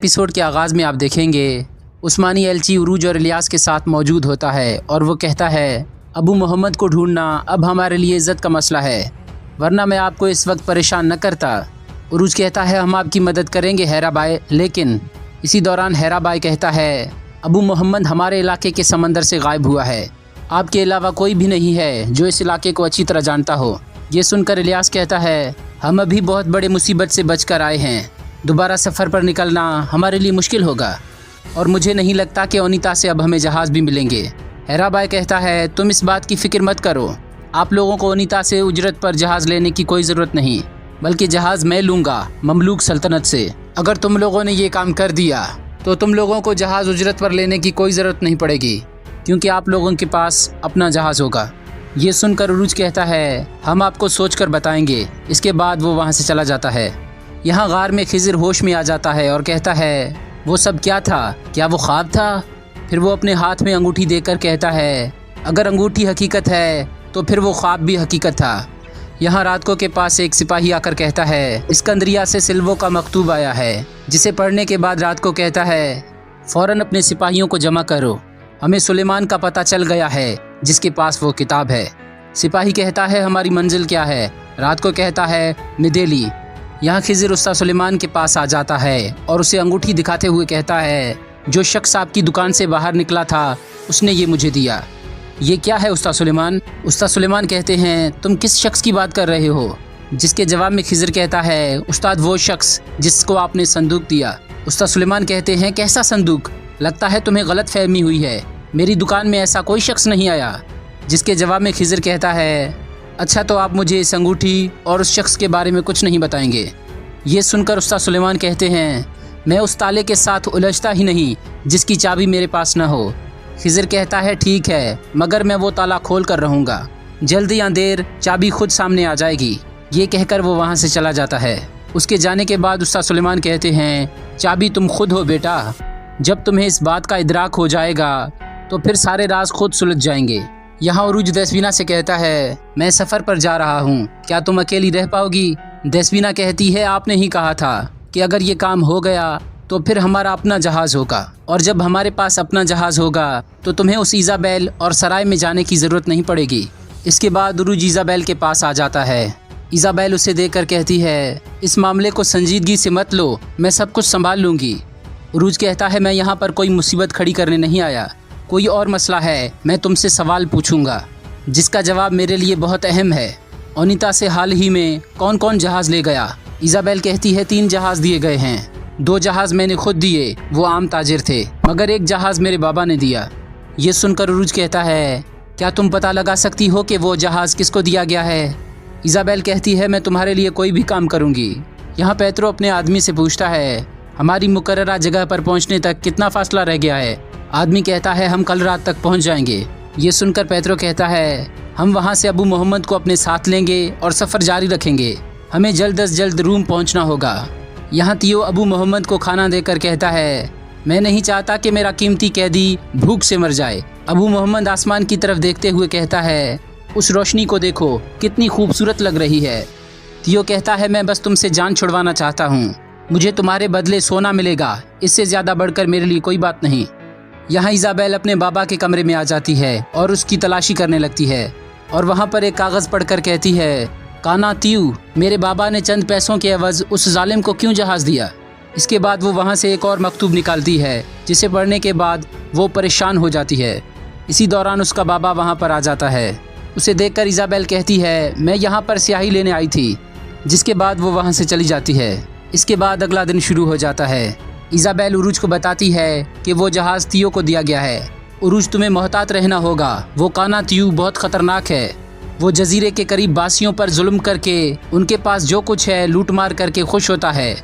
Episode के आगाज़ में आप देखेंगे उस्मानी एलची उरूज और इलियास के साथ मौजूद होता है और वो कहता है अबू मोहम्मद को ढूंढना अब हमारे लिए इज़्ज़त का मसला है, वरना मैं आपको इस वक्त परेशान न करता। उरूज कहता है हम आपकी मदद करेंगे हैरा बाई, लेकिन इसी दौरान हैरा बाई कहता है अबू मोहम्मद हमारे इलाके के समंदर से गायब हुआ है, आपके अलावा कोई भी नहीं है जो इस इलाके को अच्छी तरह जानता हो। ये सुनकर इलियास कहता है हम अभी बहुत बड़े मुसीबत से बचकर आए हैं, दोबारा सफ़र पर निकलना हमारे लिए मुश्किल होगा और मुझे नहीं लगता कि ओनिता से अब हमें जहाज़ भी मिलेंगे। हैरा बाई कहता है तुम इस बात की फ़िक्र मत करो, आप लोगों को ओनिता से उजरत पर जहाज़ लेने की कोई ज़रूरत नहीं, बल्कि जहाज़ मैं लूँगा ममलूक सल्तनत से। अगर तुम लोगों ने ये काम कर दिया तो तुम लोगों को जहाज़ उजरत पर लेने की कोई ज़रूरत नहीं पड़ेगी, क्योंकि आप लोगों के पास अपना जहाज़ होगा। ये सुनकर उरूज कहता है हम आपको सोच कर बताएंगे। इसके बाद वो वहाँ से चला जाता है। यहाँ गार में खिज़र होश में आ जाता है और कहता है वो सब क्या था, क्या वो ख्वाब था? फिर वो अपने हाथ में अंगूठी देकर कहता है अगर अंगूठी हकीकत है तो फिर वो ख्वाब भी हकीकत था। यहाँ रातको के पास एक सिपाही आकर कहता है इस्कंदरिया से सिल्वो का मकतूब आया है, जिसे पढ़ने के बाद रातको कहता है फ़ौरन अपने सिपाहियों को जमा करो, हमें सुलेमान का पता चल गया है जिसके पास वो किताब है। सिपाही कहता है हमारी मंजिल क्या है? रातको कहता है मिदेली। यहाँ खिज़र उस्ताद सुलेमान के पास आ जाता है और उसे अंगूठी दिखाते हुए कहता है जो शख्स आपकी दुकान से बाहर निकला था उसने ये मुझे दिया। ये क्या है उस्ताद सुलेमान? उस्ताद सुलेमान कहते हैं तुम किस शख्स की बात कर रहे हो? जिसके जवाब में खिज़र कहता है उस्ताद वो शख्स जिसको आपने संदूक दिया। उस्ताद सुलेमान कहते हैं कैसा संदूक? लगता है तुम्हें गलत फहमी हुई है, मेरी दुकान में ऐसा कोई शख्स नहीं आया। जिसके जवाब में खिज़र कहता है अच्छा तो आप मुझे इस अंगूठी और उस शख्स के बारे में कुछ नहीं बताएंगे। ये सुनकर उस्ताद सुलेमान कहते हैं मैं उस ताले के साथ उलझता ही नहीं जिसकी चाबी मेरे पास न हो। खिज़र कहता है ठीक है, मगर मैं वो ताला खोल कर रहूँगा, जल्द या देर चाबी खुद सामने आ जाएगी। ये कहकर वो वहाँ से चला जाता है। उसके जाने के बाद उस्ताद सुलेमान कहते हैं चाबी तुम खुद हो बेटा, जब तुम्हें इस बात का इदराक हो जाएगा तो फिर सारे राज खुद सुलझ जाएंगे। यहाँ उरूज देस्वीना से कहता है मैं सफ़र पर जा रहा हूँ, क्या तुम अकेली रह पाओगी? देस्वीना कहती है आपने ही कहा था कि अगर ये काम हो गया तो फिर हमारा अपना जहाज़ होगा, और जब हमारे पास अपना जहाज़ होगा तो तुम्हें उस इज़ाबेल और सराय में जाने की ज़रूरत नहीं पड़ेगी। इसके बाद उरूज इज़ाबेल के पास आ जाता है। इज़ाबेल उसे देखकर कहती है इस मामले को संजीदगी से मत लो, मैं सब कुछ संभाल लूँगी। उरूज कहता है मैं यहाँ पर कोई मुसीबत खड़ी करने नहीं आया, कोई और मसला है, मैं तुमसे सवाल पूछूंगा जिसका जवाब मेरे लिए बहुत अहम है। ओनिता से हाल ही में कौन कौन जहाज़ ले गया? इज़ाबेल कहती है 3 जहाज़ दिए गए हैं, 2 जहाज़ मैंने खुद दिए, वो आम ताजिर थे, मगर 1 जहाज़ मेरे बाबा ने दिया। ये सुनकर उरूज कहता है क्या तुम पता लगा सकती हो कि वो जहाज़ किसको दिया गया है? इज़ाबेल कहती है मैं तुम्हारे लिए कोई भी काम करूँगी। यहाँ पेत्रो अपने आदमी से पूछता है हमारी मुकर्ररा जगह पर पहुँचने तक कितना फ़ासला रह गया है? आदमी कहता है हम कल रात तक पहुंच जाएंगे। ये सुनकर पेत्रो कहता है हम वहां से अबू मोहम्मद को अपने साथ लेंगे और सफ़र जारी रखेंगे, हमें जल्द अज जल्द रूम पहुंचना होगा। यहाँ तियो अबू मोहम्मद को खाना देकर कहता है मैं नहीं चाहता कि मेरा कीमती कैदी भूख से मर जाए। अबू मोहम्मद आसमान की तरफ देखते हुए कहता है उस रोशनी को देखो कितनी खूबसूरत लग रही है। तियो कहता है मैं बस तुमसे जान छुड़वाना चाहता हूँ, मुझे तुम्हारे बदले सोना मिलेगा, इससे ज़्यादा बढ़कर मेरे लिए कोई बात नहीं। यहाँ इज़ाबेल अपने बाबा के कमरे में आ जाती है और उसकी तलाशी करने लगती है और वहाँ पर एक कागज़ पढ़कर कहती है काना तियू, मेरे बाबा ने चंद पैसों के एवज़ उस जालिम को क्यों जहाज़ दिया? इसके बाद वो वहाँ से एक और मकतूब निकालती है जिसे पढ़ने के बाद वो परेशान हो जाती है। इसी दौरान उसका बाबा वहाँ पर आ जाता है। उसे देखकर इज़ाबेल कहती है मैं यहाँ पर स्याही लेने आई थी, जिसके बाद वो वहाँ से चली जाती है। इसके बाद अगला दिन शुरू हो जाता है। इज़ाबेल उरूज को बताती है कि वो जहाज़ तियो को दिया गया है। उरूज तुम्हें मोहतात रहना होगा, वो काना तियू बहुत ख़तरनाक है, वो जजीरे के करीब बासियों पर जुल्म करके उनके पास जो कुछ है लूट मार करके खुश होता है।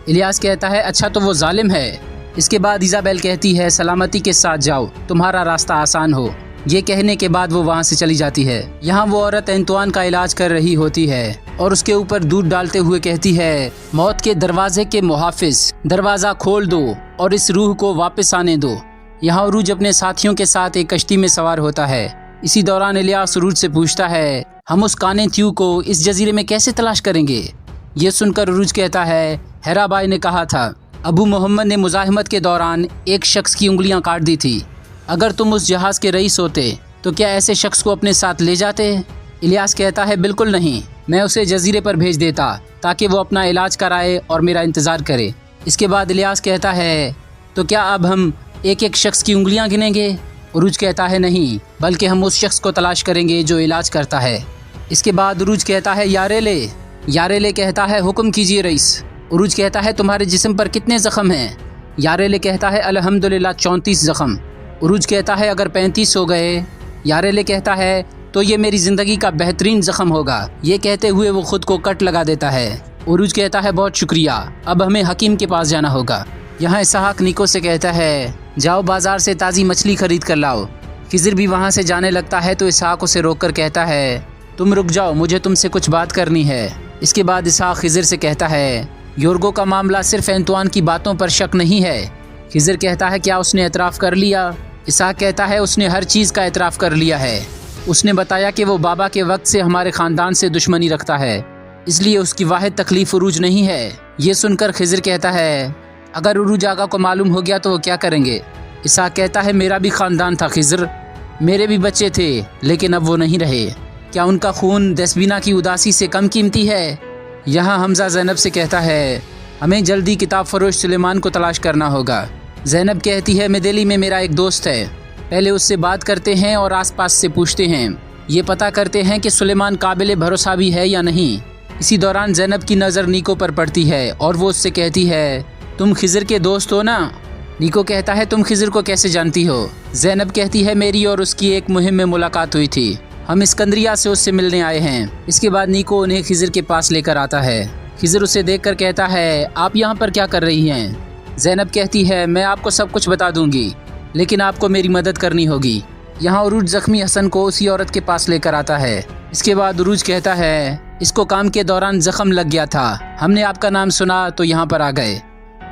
इलियास कहता है अच्छा तो वो जालिम है। इसके बाद इज़ाबेल कहती है सलामती के साथ जाओ, तुम्हारा रास्ता आसान हो। ये कहने के बाद वो वहाँ से चली जाती है। यहाँ वो औरत एंतुआन का इलाज कर रही होती है और उसके ऊपर दूध डालते हुए कहती है मौत के दरवाजे के मुहाफिज, दरवाज़ा खोल दो और इस रूह को वापस आने दो। यहाँ उरूज अपने साथियों के साथ एक कश्ती में सवार होता है। इसी दौरान इलियास उरूज से पूछता है हम उस काने त्यू को इस जजीरे में कैसे तलाश करेंगे? ये सुनकर उरूज कहता है हैरा बाई ने कहा था अबू मोहम्मद ने मुज़ाहिमत के दौरान एक शख्स की उंगलियां काट दी थी। अगर तुम उस जहाज़ के रईस होते तो क्या ऐसे शख्स को अपने साथ ले जाते? इलियास कहता है बिल्कुल नहीं, मैं उसे जजीरे पर भेज देता ताकि वो अपना इलाज कराए और मेरा इंतज़ार करे। इसके बाद इलियास कहता है तो क्या अब हम एक एक शख्स की उंगलियां गिनेंगे? उरूज कहता है नहीं, बल्कि हम उस शख्स को तलाश करेंगे जो इलाज करता है। इसके बाद उरूज कहता है यारेले कहता है हुक्म कीजिए रईस। उरूज कहता है तुम्हारे जिस्म पर कितने ज़ख्म हैं? यारेले कहता है अल्हम्दुलिल्लाह 34 ज़ख्म। उरूज कहता है अगर 35 हो गए? यारेले कहता है तो ये मेरी ज़िंदगी का बेहतरीन ज़ख्म होगा। ये कहते हुए वो खुद को कट लगा देता है। उरूज कहता है बहुत शुक्रिया, अब हमें हकीम के पास जाना होगा। यहाँ इसहाक निको से कहता है जाओ बाज़ार से ताज़ी मछली खरीद कर लाओ। खिज़र भी वहाँ से जाने लगता है तो इसहाक उसे रोक कर कहता है तुम रुक जाओ, मुझे तुमसे कुछ बात करनी है। इसके बाद इसहाक खिज़र से कहता है योर्गो का मामला सिर्फ एंतवान की बातों पर शक नहीं है। खिज़र कहता है क्या उसने एतराफ़ कर लिया? इसहाक कहता है उसने हर चीज़ का एतराफ़ कर लिया है। उसने बताया कि वो बाबा के वक्त से हमारे ख़ानदान से दुश्मनी रखता है, इसलिए उसकी वाहिद तकलीफ़ उरूज नहीं है। ये सुनकर खिज़र कहता है अगर उरूज आगा को मालूम हो गया तो वो क्या करेंगे? इसहाक कहता है मेरा भी ख़ानदान था खिज़र, मेरे भी बच्चे थे, लेकिन अब वो नहीं रहे। क्या उनका खून दसबीना की उदासी से कम कीमती है? यहाँ हमज़ा ज़ैनब से कहता है हमें जल्दी किताब फ़रोश सुलेमान को तलाश करना होगा। ज़ैनब कहती है मैं दिल्ली में मेरा एक दोस्त है, पहले उससे बात करते हैं और आसपास से पूछते हैं, ये पता करते हैं कि सुलेमान काबिल भरोसा भी है या नहीं। इसी दौरान ज़ैनब की नज़र नीको पर पड़ती है और वो उससे कहती है तुम खिज़र के दोस्त हो ना? नीको कहता है तुम खिज़र को कैसे जानती हो? ज़ैनब कहती है मेरी और उसकी एक मुहिम में मुलाकात हुई थी, हम इस्कंदरिया से उससे मिलने आए हैं। इसके बाद नीको उन्हें खिज़र के पास लेकर आता है। खिज़र उसे देखकर कहता है आप यहाँ पर क्या कर रही हैं? ज़ैनब कहती है मैं आपको सब कुछ बता दूंगी, लेकिन आपको मेरी मदद करनी होगी। यहाँ उरूज ज़ख्मी हसन को उसी औरत के पास लेकर आता है। इसके बाद उरूज कहता है इसको काम के दौरान ज़ख्म लग गया था, हमने आपका नाम सुना तो यहाँ पर आ गए।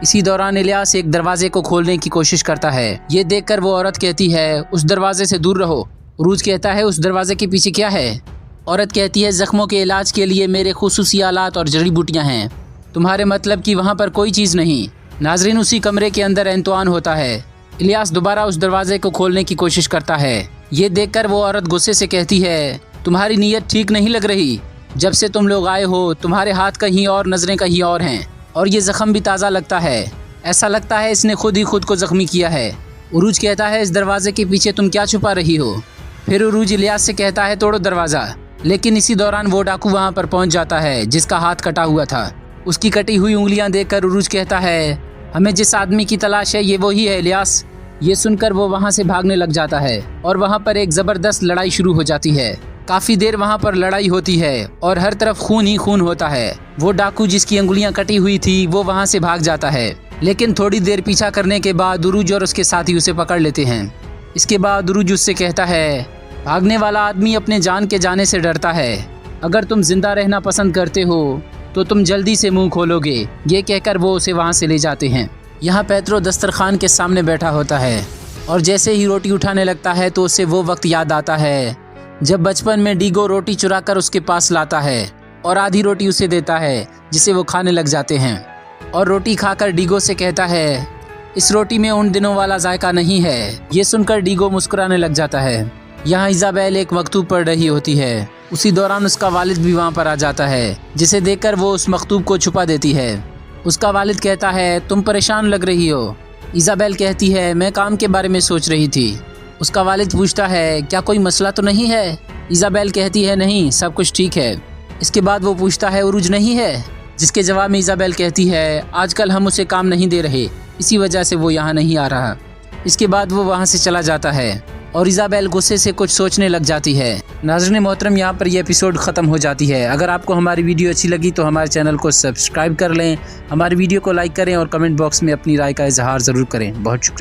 इसी दौरान इलियास एक दरवाजे को खोलने की कोशिश करता है। ये देखकर वो औरत कहती है उस दरवाजे से दूर रहो। उरूज कहता है उस दरवाजे के पीछे क्या है? औरत कहती है ज़ख्मों के इलाज के लिए मेरे खुसूसी आलात और जड़ी बूटियाँ हैं। तुम्हारे मतलब कि वहाँ पर कोई चीज़ नहीं। नाजरीन उसी कमरे के अंदर एंतवान होता है। इलियास दोबारा उस दरवाजे को खोलने की कोशिश करता है। ये देखकर वो औरत गुस्से से कहती है तुम्हारी नीयत ठीक नहीं लग रही, जब से तुम लोग आए हो तुम्हारे हाथ कहीं और नज़रें कहीं और हैं, और ये ज़ख्म भी ताज़ा लगता है, ऐसा लगता है इसने खुद ही खुद को ज़ख्मी किया है। उरूज कहता है इस दरवाजे के पीछे तुम क्या छुपा रही हो? फिर उरूज इलियास से कहता है तोड़ो दरवाज़ा, लेकिन इसी दौरान वो डाकू वहाँ पर पहुँच जाता है जिसका हाथ कटा हुआ था। उसकी कटी हुई उंगलियाँ देखकर उरूज कहता है हमें जिस आदमी की तलाश है ये वही है इलियास। ये सुनकर वो वहाँ से भागने लग जाता है और वहाँ पर एक ज़बरदस्त लड़ाई शुरू हो जाती है। काफ़ी देर वहाँ पर लड़ाई होती है और हर तरफ खून ही खून होता है। वो डाकू जिसकी अंगुलियाँ कटी हुई थी वो वहाँ से भाग जाता है, लेकिन थोड़ी देर पीछा करने के बाद उरूज और उसके साथी उसे पकड़ लेते हैं। इसके बाद उरूज उससे कहता है भागने वाला आदमी अपने जान के जाने से डरता है, अगर तुम जिंदा रहना पसंद करते हो तो तुम जल्दी से मुंह खोलोगे। ये कहकर वो उसे वहाँ से ले जाते हैं। यहाँ पेट्रो दस्तरखान के सामने बैठा होता है और जैसे ही रोटी उठाने लगता है तो उसे वो वक्त याद आता है जब बचपन में डीगो रोटी चुरा कर उसके पास लाता है और आधी रोटी उसे देता है जिसे वो खाने लग जाते हैं। और रोटी खाकर डीगो से कहता है इस रोटी में उन दिनों वाला जायका नहीं है। ये सुनकर डीगो मुस्कुराने लग जाता है। यहाँ इज़ाबेल एक मकतूब पढ़ रही होती है। उसी दौरान उसका वालिद भी वहाँ पर आ जाता है, जिसे देखकर वो उस मकतूब को छुपा देती है। उसका वालिद कहता है तुम परेशान लग रही हो। इज़ाबेल कहती है मैं काम के बारे में सोच रही थी। उसका वालिद पूछता है क्या कोई मसला तो नहीं है? इज़ाबेल कहती है नहीं, सब कुछ ठीक है। इसके बाद वो पूछता है उरूज नहीं है? जिसके जवाब में इज़ाबेल कहती है आजकल हम उसे काम नहीं दे रहे, इसी वजह से वो यहाँ नहीं आ रहा। इसके बाद वो वहाँ से चला जाता है और इज़ाबेल गुस्से से कुछ सोचने लग जाती है। नाज़रीन मोहतरम, यहाँ पर यह एपिसोड ख़त्म हो जाती है। अगर आपको हमारी वीडियो अच्छी लगी तो हमारे चैनल को सब्सक्राइब कर लें, हमारी वीडियो को लाइक करें और कमेंट बॉक्स में अपनी राय का इजहार ज़रूर करें। बहुत शुक्रिया।